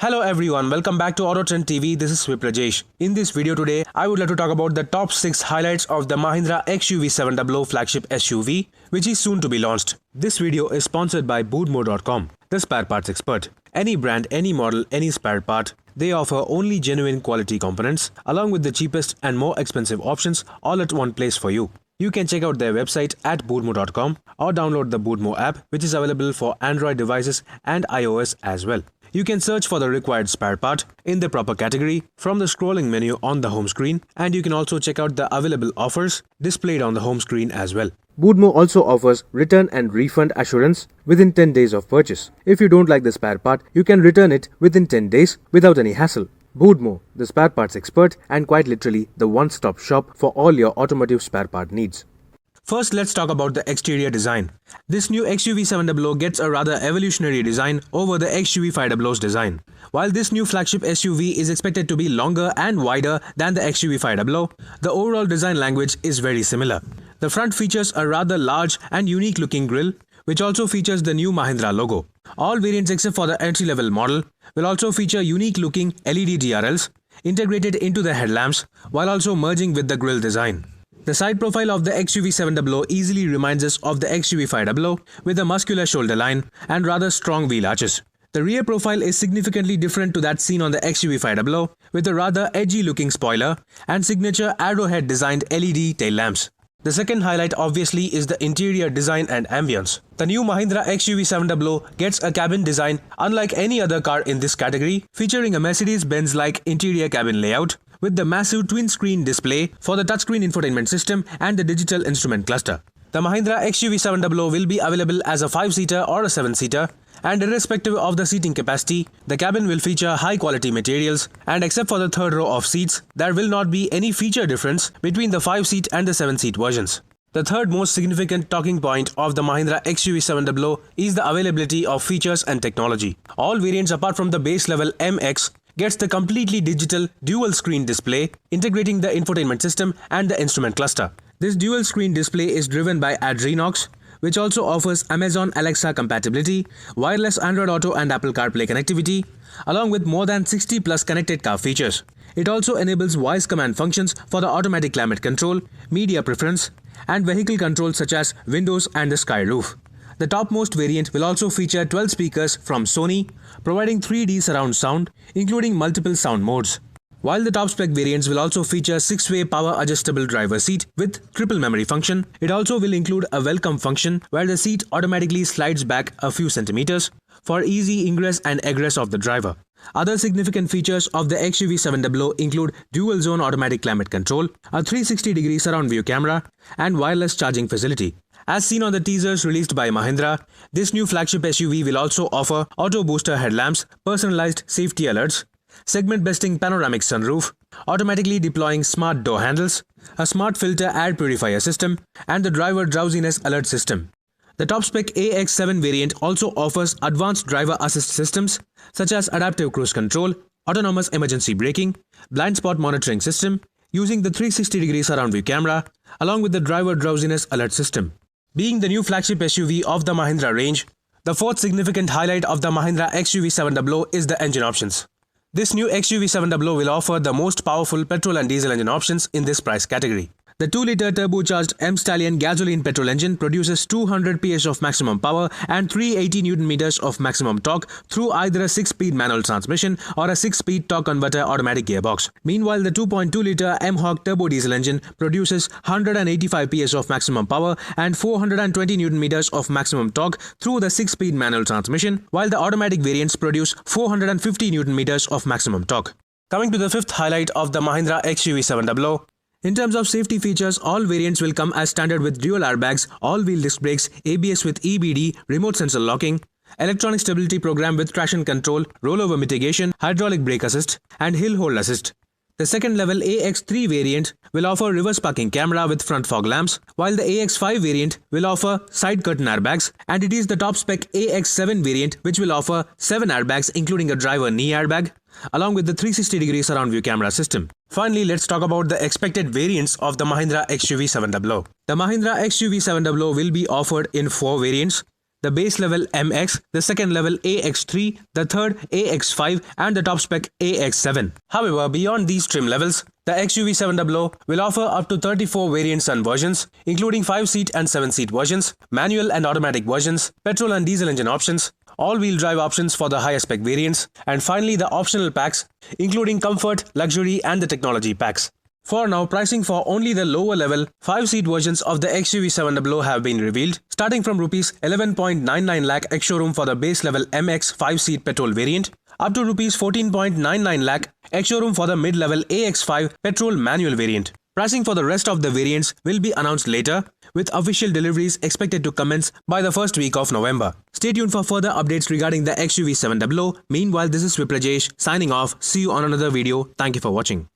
Hello everyone, welcome back to Autotrend TV. This is Viprajesh. In this video today, I would like to talk about the top 6 highlights of the Mahindra XUV700 flagship SUV, which is soon to be launched. This video is sponsored by Boodmo.com, the spare parts expert. Any brand, any model, any spare part, they offer only genuine quality components along with the cheapest and more expensive options all at one place for you. You can check out their website at Boodmo.com or download the Boodmo app, which is available for Android devices and iOS as well. You can search for the required spare part in the proper category from the scrolling menu on the home screen, and you can also check out the available offers displayed on the home screen as well. Boodmo also offers return and refund assurance within 10 days of purchase. If you don't like the spare part, you can return it within 10 days without any hassle. Boodmo, the spare parts expert and quite literally the one-stop shop for all your automotive spare part needs. First, let's talk about the exterior design. This new XUV700 gets a rather evolutionary design over the XUV500's design. While this new flagship SUV is expected to be longer and wider than the XUV500, the overall design language is very similar. The front features a rather large and unique looking grille, which also features the new Mahindra logo. All variants except for the entry-level model will also feature unique looking LED DRLs integrated into the headlamps while also merging with the grille design. The side profile of the XUV700 easily reminds us of the XUV500 with a muscular shoulder line and rather strong wheel arches. The rear profile is significantly different to that seen on the XUV500 with a rather edgy looking spoiler and signature arrowhead designed LED tail lamps. The second highlight obviously is the interior design and ambience. The new Mahindra XUV700 gets a cabin design unlike any other car in this category, featuring a Mercedes-Benz-like interior cabin layout with the massive twin-screen display for the touchscreen infotainment system and the digital instrument cluster. The Mahindra XUV700 will be available as a 5-seater or a 7-seater, and irrespective of the seating capacity, the cabin will feature high-quality materials, and except for the third row of seats, there will not be any feature difference between the 5-seat and the 7-seat versions. The third most significant talking point of the Mahindra XUV700 is the availability of features and technology. All variants apart from the base level MX gets the completely digital dual screen display integrating the infotainment system and the instrument cluster. This dual screen display is driven by Adrenox, which also offers Amazon Alexa compatibility, wireless Android Auto and Apple CarPlay connectivity, along with more than 60 plus connected car features. It also enables voice command functions for the automatic climate control, media preference, and vehicle control such as windows and the sky roof. The topmost variant will also feature 12 speakers from Sony, providing 3D surround sound, including multiple sound modes. While the top spec variants will also feature 6-way power adjustable driver seat with triple memory function, it also will include a welcome function where the seat automatically slides back a few centimeters for easy ingress and egress of the driver. Other significant features of the XUV700 include dual zone automatic climate control, a 360-degree surround view camera, and wireless charging facility. As seen on the teasers released by Mahindra, this new flagship SUV will also offer auto booster headlamps, personalized safety alerts, segment-besting panoramic sunroof, automatically deploying smart door handles, a smart filter air purifier system, and the driver drowsiness alert system. The top-spec AX7 variant also offers advanced driver assist systems such as adaptive cruise control, autonomous emergency braking, blind spot monitoring system, using the 360-degree surround view camera, along with the driver drowsiness alert system. Being the new flagship SUV of the Mahindra range, the fourth significant highlight of the Mahindra XUV700 is the engine options. This new XUV700 will offer the most powerful petrol and diesel engine options in this price category. The 2-liter turbocharged M-Stallion gasoline petrol engine produces 200 PS of maximum power and 380 Nm of maximum torque through either a 6-speed manual transmission or a 6-speed torque converter automatic gearbox. Meanwhile, the 2.2-liter M-Hawk turbo diesel engine produces 185 PS of maximum power and 420 Nm of maximum torque through the 6-speed manual transmission, while the automatic variants produce 450 Nm of maximum torque. Coming to the fifth highlight of the Mahindra XUV700, in terms of safety features, all variants will come as standard with dual airbags, all-wheel disc brakes, ABS with EBD, remote sensor locking, electronic stability program with traction control, rollover mitigation, hydraulic brake assist, and hill hold assist. The second-level AX3 variant will offer reverse parking camera with front fog lamps, while the AX5 variant will offer side curtain airbags, and it is the top-spec AX7 variant which will offer 7 airbags including a driver knee airbag, along with the 360-degree surround view camera system. Finally, let's talk about the expected variants of the Mahindra XUV700. The Mahindra XUV700 will be offered in 4 variants. the base level MX, the second level AX3, the third AX5 and the top spec AX7. However, beyond these trim levels, the XUV700 will offer up to 34 variants and versions, including 5-seat and 7-seat versions, manual and automatic versions, petrol and diesel engine options, all-wheel drive options for the higher spec variants, and finally the optional packs, including comfort, luxury and the technology packs. For now, pricing for only the lower level 5-seat versions of the XUV700 have been revealed, starting from Rs 11.99 lakh ex-showroom for the base level MX 5-seat petrol variant, up to Rs 14.99 lakh ex-showroom for the mid-level AX5 petrol manual variant. Pricing for the rest of the variants will be announced later, with official deliveries expected to commence by the first week of November. Stay tuned for further updates regarding the XUV700. Meanwhile, this is Viprajesh signing off. See you on another video. Thank you for watching.